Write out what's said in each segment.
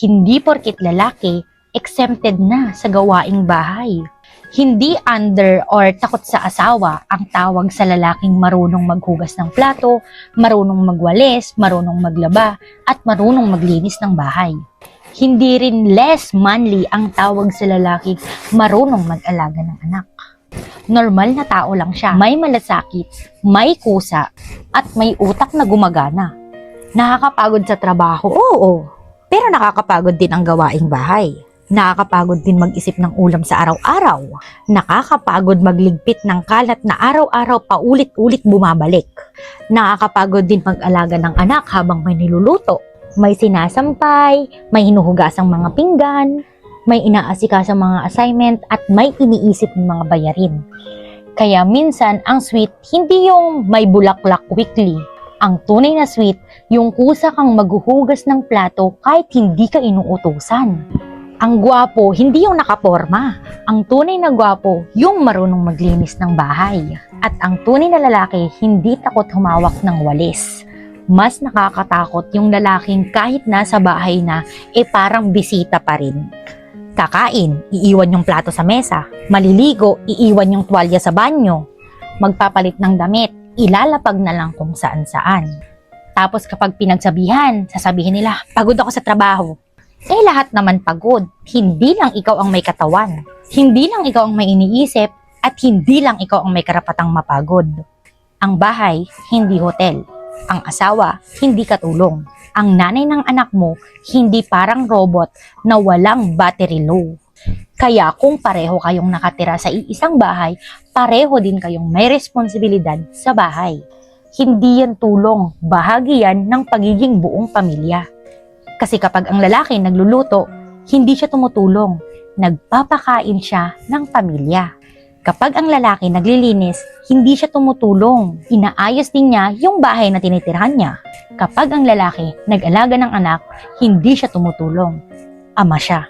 Hindi porkit lalaki, exempted na sa gawaing bahay. Hindi under or takot sa asawa ang tawag sa lalaking marunong maghugas ng plato, marunong magwalis, marunong maglaba, at marunong maglinis ng bahay. Hindi rin less manly ang tawag sa lalaking marunong mag-alaga ng anak. Normal na tao lang siya. May malasakit, may kusa, at may utak na gumagana. Nakakapagod sa trabaho, oo. Pero nakakapagod din ang gawaing bahay. Nakakapagod din mag-isip ng ulam sa araw-araw. Nakakapagod magligpit ng kalat na araw-araw paulit-ulit bumabalik. Nakakapagod din mag-alaga ng anak habang may niluluto. May sinasampay, may hinuhugasang mga pinggan, may inaasikasang mga assignment at may iniisip ng mga bayarin. Kaya minsan ang sweet hindi yung may bulaklak weekly. Ang tunay na sweet, yung kusa kang maghuhugas ng plato kahit hindi ka inuutusan. Ang gwapo, hindi yung nakaporma. Ang tunay na gwapo, yung marunong maglinis ng bahay. At ang tunay na lalaki, hindi takot humawak ng walis. Mas nakakatakot yung lalaking kahit nasa bahay na, parang bisita pa rin. Kakain, iiwan yung plato sa mesa. Maliligo, iiwan yung tuwalya sa banyo. Magpapalit ng damit, ilalapag na lang kung saan-saan. Tapos kapag pinagsabihan, sasabihin nila, pagod ako sa trabaho. Lahat naman pagod. Hindi lang ikaw ang may katawan. Hindi lang ikaw ang may iniisip at hindi lang ikaw ang may karapatang mapagod. Ang bahay, hindi hotel. Ang asawa, hindi katulong. Ang nanay ng anak mo, hindi parang robot na walang battery low. Kaya kung pareho kayong nakatira sa iisang bahay, pareho din kayong may responsibilidad sa bahay. Hindi yan tulong, bahagi yan ng pagiging buong pamilya. Kasi kapag ang lalaki nagluluto, hindi siya tumutulong, nagpapakain siya ng pamilya. Kapag ang lalaki naglilinis, hindi siya tumutulong, inaayos din niya yung bahay na tinitirhan niya. Kapag ang lalaki nag-alaga ng anak, hindi siya tumutulong, ama siya.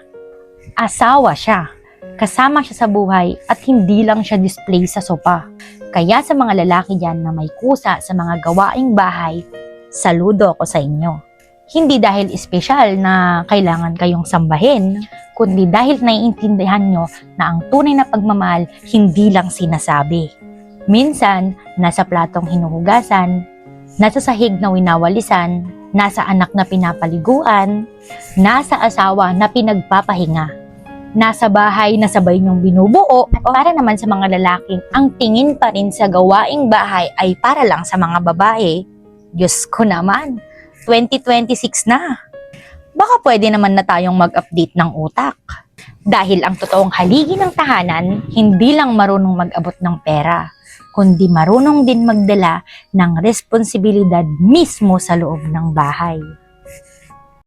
Asawa siya, kasama siya sa buhay at hindi lang siya display sa sopa. Kaya sa mga lalaki dyan na may kusa sa mga gawaing bahay, saludo ako sa inyo. Hindi dahil espesyal na kailangan kayong sambahin, kundi dahil naiintindihan nyo na ang tunay na pagmamahal hindi lang sinasabi. Minsan, nasa platong hinuhugasan, nasa sahig na winawalisan, nasa anak na pinapaliguan, nasa asawa na pinagpapahinga. Nasa bahay na sabay niyong binubuo at para naman sa mga lalaking ang tingin pa rin sa gawaing bahay ay para lang sa mga babae. Diyos ko naman, 2026 na. Baka pwede naman na tayong mag-update ng utak. Dahil ang totoong haligi ng tahanan, hindi lang marunong mag-abot ng pera, kundi marunong din magdala ng responsibilidad mismo sa loob ng bahay.